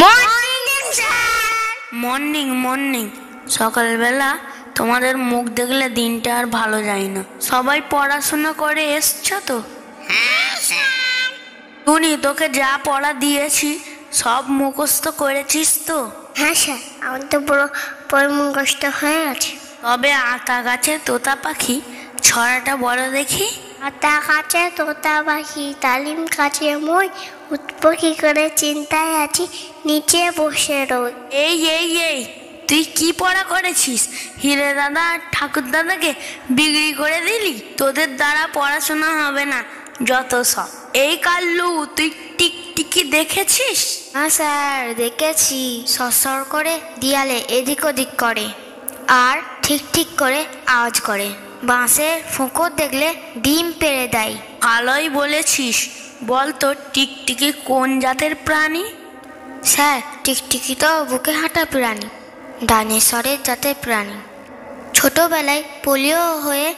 Morning sir. Morning morning. সকালবেলা তোমাদের মুখ দেখলে দিনটা আর ভালো যায় না। সবাই পড়াশোনা করে এসছো তো? হ্যাঁ স্যার। টুনি, তোকে যা পড়া দিয়েছি সব মুখস্থ করেছিস তো? হ্যাঁ স্যার, আমার তো পুরো বই মুখস্থ হয়ে গেছে। তবে আতা গাছে তোতা পাখি ছড়াটা বড় দেখি। আতা গাছে তোতা পাখি, তালিম গাছে মই, উঠবো কি করে চিন্তায় আছি, নিচে বসে রোদ। এই এই এই, তুই কি পড়া করেছিস? হিরে দাদা আর ঠাকুর দাদাকে বিক্রি করে দিলি? তোদের দ্বারা পড়াশোনা হবে না যত সব। এই কাল্লু, তুই টিকটিকি দেখেছিস? হ্যাঁ স্যার, দেখেছি। সরসর করে দেয়ালে এদিক ওদিক করে আর ঠিক ঠিক করে আওয়াজ করে। বাঁশের ফোঁকর দেখলে ডিম পেড়ে দেয়। ভালোই বলেছিস। বল তো টিকটিকি কোন জাতের প্রাণী? স্যার, টিকটিকি তো বুকে হাঁটা প্রাণী, ডাইনোসরের জাতের প্রাণী। ছোটবেলায় পোলিও হয়ে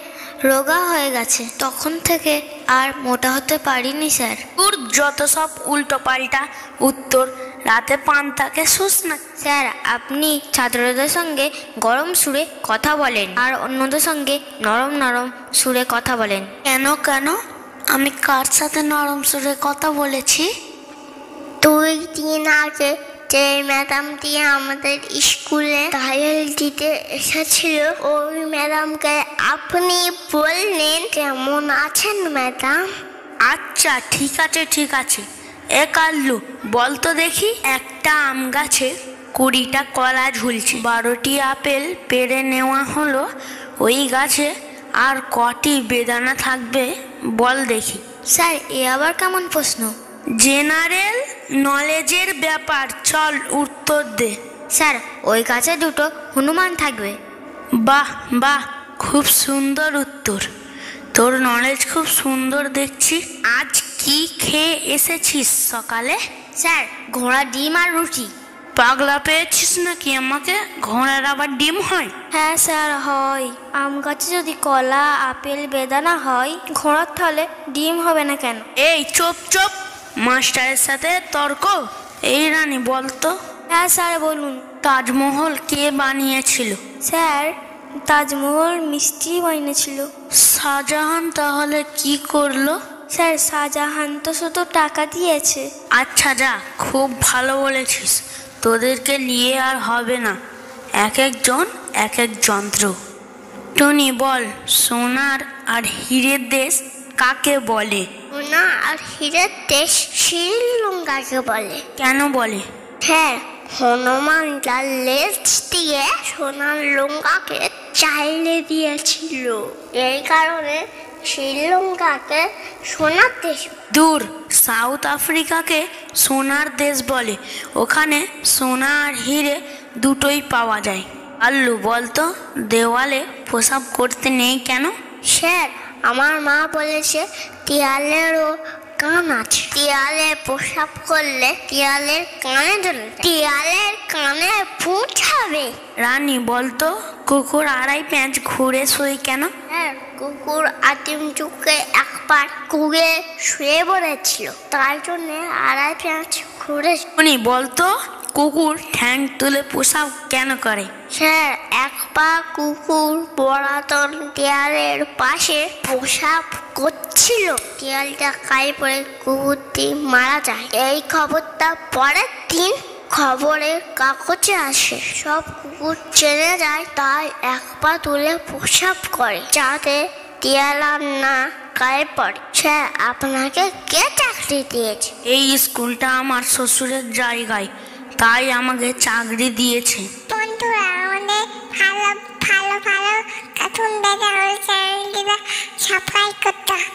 রোগা হয়ে গেছে, তখন থেকে আর মোটা হতে পারিনি স্যার। তোর যত সব উল্টো পাল্টা উত্তর। রাতে পান্তাকে শুস না। স্যার, আপনি ছাত্রদের সঙ্গে গরম সুরে কথা বলেন আর অন্যদের সঙ্গে নরম নরম সুরে কথা বলেন। কেন কেন? আমি কার সাথে নরম সুরে কথা বলেছি? 2 দিন আগে যে ম্যাডামটি আমাদের স্কুলে ট্রায়াল দিতে এসেছিল, ওই ম্যাডামকে আপনি বললেন কেমন আছেন ম্যাডাম। আচ্ছা, ঠিক আছে ঠিক আছে। এ কাল্লু, বল তো দেখি, একটা আম গাছে 20টা কলা ঝুলছে, 12টি আপেল পেড়ে নেওয়া হলো, ওই গাছে আর কটি বেদানা থাকবে বল দেখি। স্যার, এ আবার কেমন প্রশ্ন? জেনারেল নলেজের ব্যাপার, চল উত্তর দে। স্যার, ওই গাছে 2টো হনুমান থাকবে। বাহ বাহ, খুব সুন্দর উত্তর। তোর নলেজ খুব সুন্দর দেখছি। আজ কি খেয়ে এসেছিস সকালে? স্যার, ঘোড়া ডিম আর রুটি। পাগলা পেয়েছিস নাকি আমাকে? ঘোড়ার আবার ডিম হয়? হ্যাঁ স্যার, হয়। আম গাছে যদি কলা আপেল বেদানা হয়, ঘোড়ার থলে ডিম হবে না কেন? এই চুপ চুপ, মাস্টারের সাথে তর্ক। এই রানী, বলতো হ্যাঁ স্যার, বলুন। তাজমহল কে বানিয়েছিল? স্যার, তাজমহল মিস্ত্রি বানিয়েছিল। শাহজাহান তাহলে কি করলো? স্যার, শাহজাহান তো শুধু টাকা দিয়েছে। আচ্ছা যা, খুব ভালো বলেছিস। তোদেরকে নিয়ে আর হবে না, এক একজন এক এক যন্ত্র। টনি, বল, সোনার আর হীরের দেশ কাকে বলে? সোনা আর হীরের দেশ শ্রীলঙ্কাকে বলে। কেন বলে? হ্যাঁ, হনুমান তার লেজ দিয়ে সোনার লঙ্কাকে চাইলে দিয়েছিল, এই কারণে শ্রীলঙ্কাকে সোনার দেশ। দূর, সাউথ আফ্রিকাকে সোনার দেশ বলে। ওখানে সোনা আর হিরে দুটোই পাওয়া যায়। আল্লু, বলতো দেওয়ালে প্রসাব করতে নেই কেন? স্যার, আমার মা বলেছে তিয়ালেরও কান আছে, তিয়ালে প্রসাব করলে তিয়ালের কানে ধরে, তিয়ালের কানে পৌঁছাবে। রানী, বলতো কুকুর আড়াই প্যাঁচ ঘুরে শোয় কেন? হ্যাঁ, কুকুর আদিম যুগে একবার কুগে শুয়ে পড়েছিল, তার জন্য আড়াই প্যাঁচ ঘুরে। উনি বলতো কুকুর ঠ্যাং তুলে প্রসাব কেন করে? স্যার, একবার কুকুর পুরাতন দেয়ালের পাশে প্রসাব করছিল, দেয়ালটা গায়ে পড়ে কুকুরটি মারা যায়। এই খবরটা পরের দিন খবরের কাগজে আসে, সব কুকুর চেনে যায়, তাই এক পা তুলে প্রসাব করে যাতে দেয়াল আর না গায়ে পড়ে। স্যার, আপনাকে কে চাকরি দিয়েছে? এই স্কুলটা আমার শ্বশুরের জায়গায়, তাই আমাকে চাকরি দিয়েছে। বন্ধুরা, আমাদের ভালো ভালো ভালো কার্টুন দেখা হলে চ্যানেলটিকে সাবস্ক্রাইব করতে হবে।